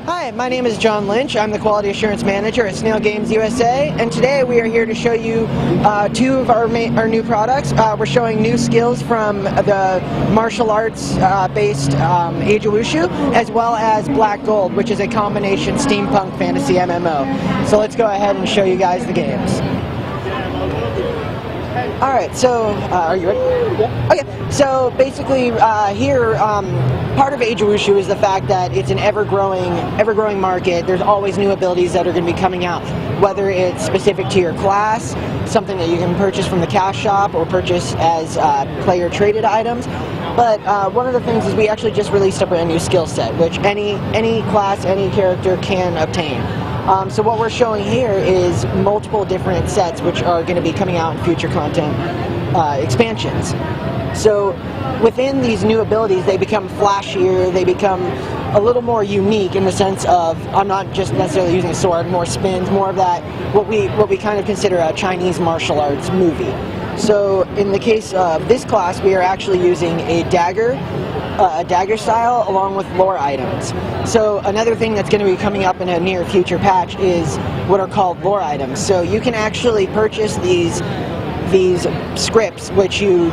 Hi, my name is John Lynch. I'm the Quality Assurance Manager at Snail Games USA, and today we are here to show you two of our new products. We're showing new skills from the martial arts based Age of Wushu, as well as Black Gold, which is a combination steampunk fantasy MMO. So let's go ahead and show you guys the games. Alright, so, are you ready? Yeah. Okay, so basically here, part of Age of Wushu is the fact that it's an ever-growing market. There's always new abilities that are going to be coming out, whether it's specific to your class, something that you can purchase from the cash shop, or purchase as player-traded items. But one of the things is we actually just released a brand new skill set, which any class, any character can obtain. So what we're showing here is multiple different sets which are going to be coming out in future content expansions. So within these new abilities, they become flashier, they become a little more unique in the sense of, I'm not just necessarily using a sword, more spins, more of that, what we kind of consider a Chinese martial arts movie. So in the case of this class, we are actually using a dagger style along with lore items. So another thing that's going to be coming up in a near future patch is what are called lore items. So you can actually purchase these scripts which you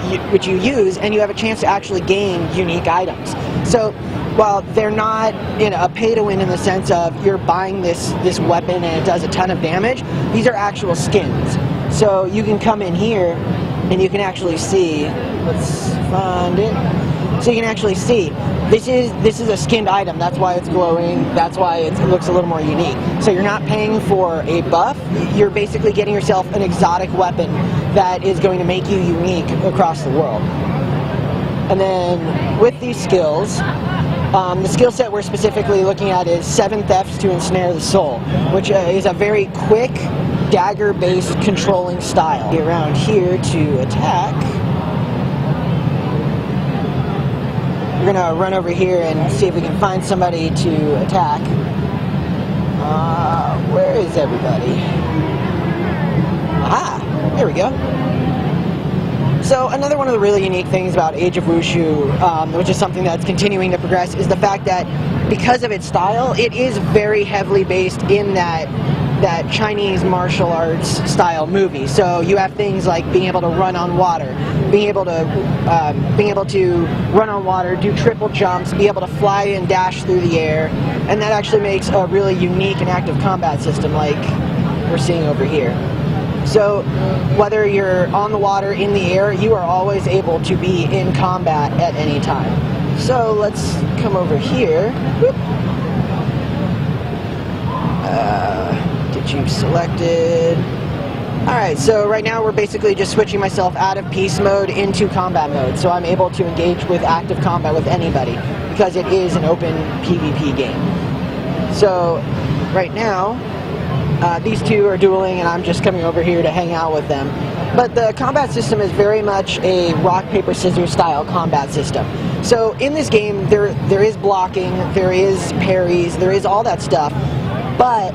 use, and you have a chance to actually gain unique items. So while they're not a pay-to-win in the sense of you're buying this weapon and it does a ton of damage, these are actual skins. So you can come in here and you can actually see, let's find it. So you can actually see, this is a skinned item, that's why it's glowing, that's why it looks a little more unique. So you're not paying for a buff, you're basically getting yourself an exotic weapon that is going to make you unique across the world. And then with these skills, the skill set we're specifically looking at is 7 Thefts to Ensnare the Soul, which is a very quick, dagger-based controlling style. Around here to attack. We're going to run over here and see if we can find somebody to attack. Where is everybody? Aha! There we go. So another one of the really unique things about Age of Wushu, which is something that's continuing to progress, is the fact that because of its style, it is very heavily based in that Chinese martial arts style movie. So you have things like being able to run on water, being able to run on water, do triple jumps, be able to fly and dash through the air, and that actually makes a really unique and active combat system like we're seeing over here. So whether you're on the water, in the air, you are always able to be in combat at any time. So let's come over here. Whoop. Get you selected. Alright, so right now we're basically just switching myself out of peace mode into combat mode, so I'm able to engage with active combat with anybody, because it is an open PvP game. So, right now, these two are dueling and I'm just coming over here to hang out with them. But the combat system is very much a rock, paper, scissors style combat system. So in this game, there is blocking, there is parries, there is all that stuff. But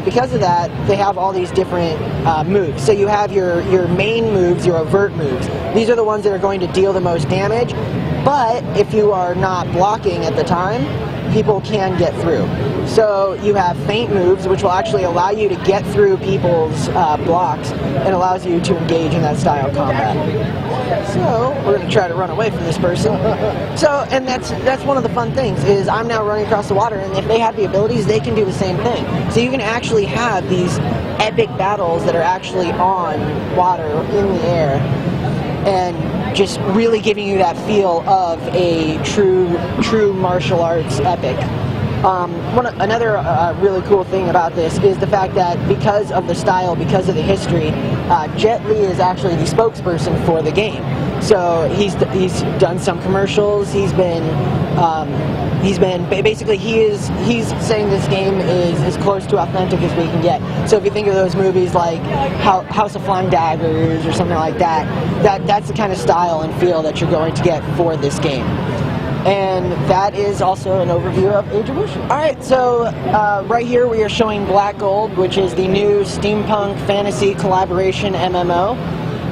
because of that, they have all these different moves. So you have your main moves, your overt moves. These are the ones that are going to deal the most damage. But if you are not blocking at the time, people can get through. So you have feint moves, which will actually allow you to get through people's blocks and allows you to engage in that style of combat. So we're going to try to run away from this person. So, and that's one of the fun things, is I'm now running across the water, and if they have the abilities, they can do the same thing. So you can actually have these epic battles that are actually on water, in the air, and just really giving you that feel of a true martial arts epic. Another really cool thing about this is the fact that because of the style, because of the history, Jet Li is actually the spokesperson for the game. So he's done some commercials. He's saying this game is as close to authentic as we can get. So if you think of those movies like House of Flying Daggers or something like that, that's the kind of style and feel that you're going to get for this game. And that is also an overview of Age of Wushu. Alright, so right here we are showing Black Gold, which is the new steampunk fantasy collaboration MMO.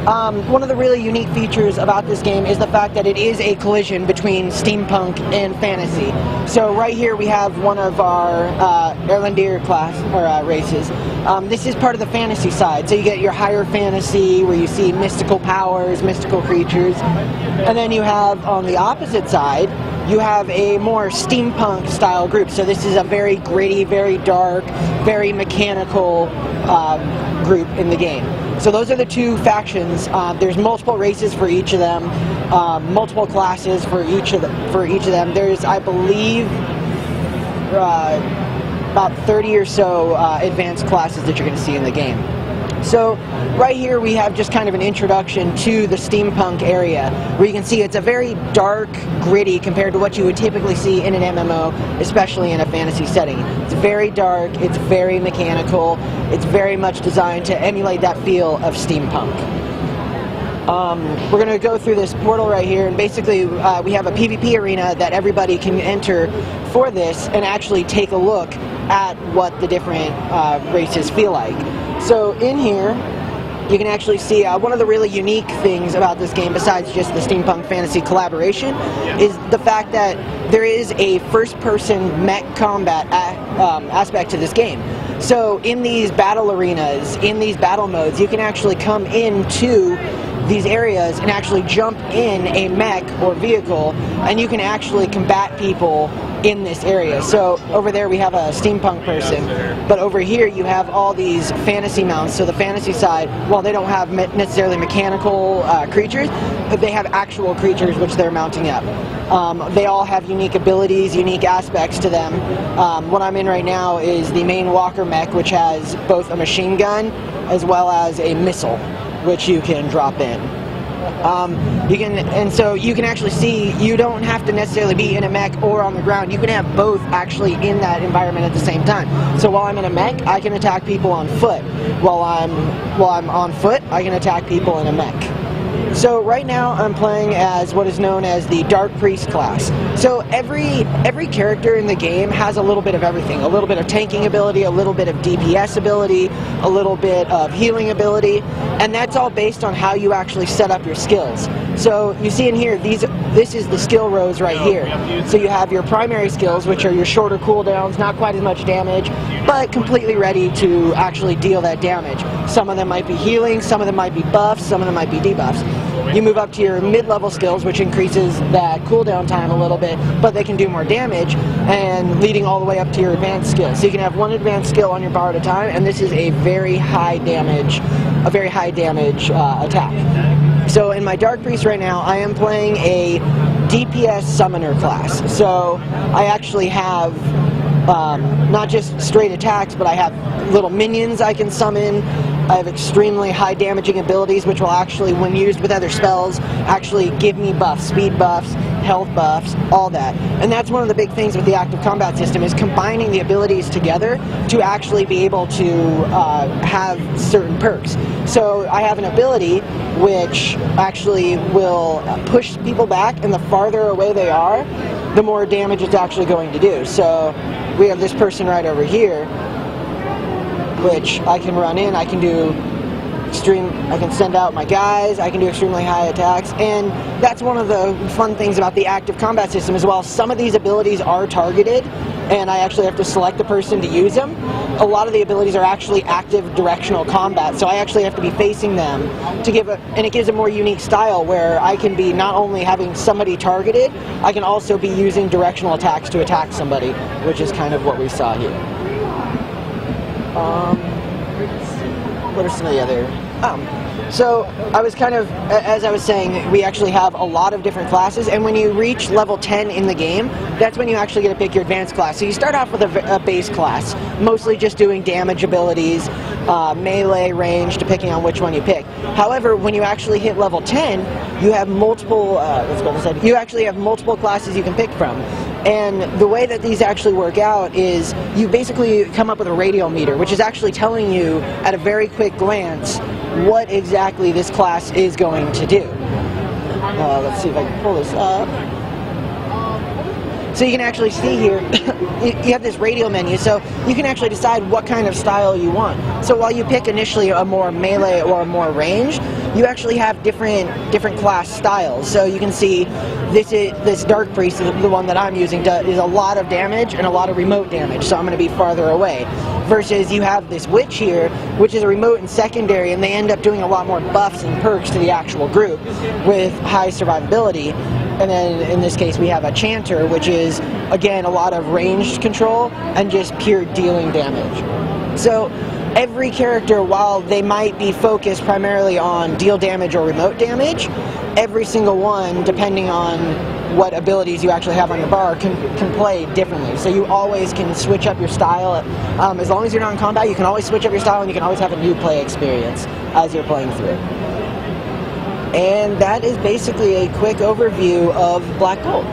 One of the really unique features about this game is the fact that it is a collision between steampunk and fantasy. So right here we have one of our Erlendir class or races. This is part of the fantasy side, so you get your higher fantasy where you see mystical powers, mystical creatures, and then you have on the opposite side you have a more steampunk style group. So this is a very gritty, very dark, very mechanical group in the game. So those are the two factions. There's multiple races for each of them, multiple classes for each of them. There's, I believe, about 30 or so advanced classes that you're going to see in the game. So right here we have just kind of an introduction to the steampunk area, where you can see it's a very dark, gritty compared to what you would typically see in an MMO, especially in a fantasy setting. It's very dark, it's very mechanical, it's very much designed to emulate that feel of steampunk. We're going to go through this portal right here, and basically we have a PvP arena that everybody can enter for this and actually take a look at what the different races feel like. So in here, you can actually see one of the really unique things about this game, besides just the steampunk fantasy collaboration, is the fact that there is a first-person mech combat aspect to this game. So in these battle arenas, in these battle modes, you can actually come into these areas and actually jump in a mech or vehicle, and you can actually combat people in this area. So over there we have a steampunk person, but over here you have all these fantasy mounts. So the fantasy side, while they don't have necessarily mechanical creatures, they have actual creatures which they're mounting up. They all have unique abilities, unique aspects to them. What I'm in right now is the main walker mech, which has both a machine gun as well as a missile, which you can drop in. So you can actually see, you don't have to necessarily be in a mech or on the ground. You can have both actually in that environment at the same time. So while I'm in a mech, I can attack people on foot. While I'm on foot, I can attack people in a mech. So right now I'm playing as what is known as the Dark Priest class. So every character in the game has a little bit of everything. A little bit of tanking ability, a little bit of DPS ability, a little bit of healing ability, and that's all based on how you actually set up your skills. So you see in here, this is the skill rows right here. So you have your primary skills, which are your shorter cooldowns, not quite as much damage, but completely ready to actually deal that damage. Some of them might be healing, some of them might be buffs, some of them might be debuffs. You move up to your mid-level skills, which increases that cooldown time a little bit, but they can do more damage, and leading all the way up to your advanced skills. So you can have one advanced skill on your bar at a time, and this is a very high damage attack. So in my Dark Priest right now, I am playing a DPS summoner class. So I actually have not just straight attacks, but I have little minions I can summon. I have extremely high damaging abilities, which will actually, when used with other spells, actually give me buffs, speed buffs, health buffs, all that. And that's one of the big things with the active combat system, is combining the abilities together to actually be able to have certain perks. So I have an ability which actually will push people back, and the farther away they are, the more damage it's actually going to do. So we have this person right over here, which I can run in, I can do I can send out my guys, I can do extremely high attacks, and that's one of the fun things about the active combat system as well. Some of these abilities are targeted, and I actually have to select a person to use them. A lot of the abilities are actually active directional combat, so I actually have to be facing them to and it gives a more unique style where I can be not only having somebody targeted, I can also be using directional attacks to attack somebody, which is kind of what we saw here. What are some of the other... So I was kind of, as I was saying, we actually have a lot of different classes, and when you reach level 10 in the game, that's when you actually get to pick your advanced class. So you start off with a base class, mostly just doing damage abilities, melee, range, depending on which one you pick. However, when you actually hit level 10, you have multiple, you actually have multiple classes you can pick from. And the way that these actually work out is you basically come up with a radial meter, which is actually telling you at a very quick glance what exactly this class is going to do. Let's see if I can pull this up. So you can actually see here, you have this radial menu, so you can actually decide what kind of style you want. So while you pick initially a more melee or a more ranged, you actually have different class styles. So you can see this Dark Priest, the one that I'm using, is a lot of damage and a lot of remote damage, so I'm going to be farther away. Versus you have this Witch here, which is a remote and secondary, and they end up doing a lot more buffs and perks to the actual group with high survivability. And then in this case we have a Chanter, which is, again, a lot of ranged control and just pure dealing damage. So every character, while they might be focused primarily on deal damage or remote damage, every single one, depending on what abilities you actually have on your bar, can play differently. So you always can switch up your style. As long as you're not in combat, you can always switch up your style, and you can always have a new play experience as you're playing through. And that is basically a quick overview of Black Gold.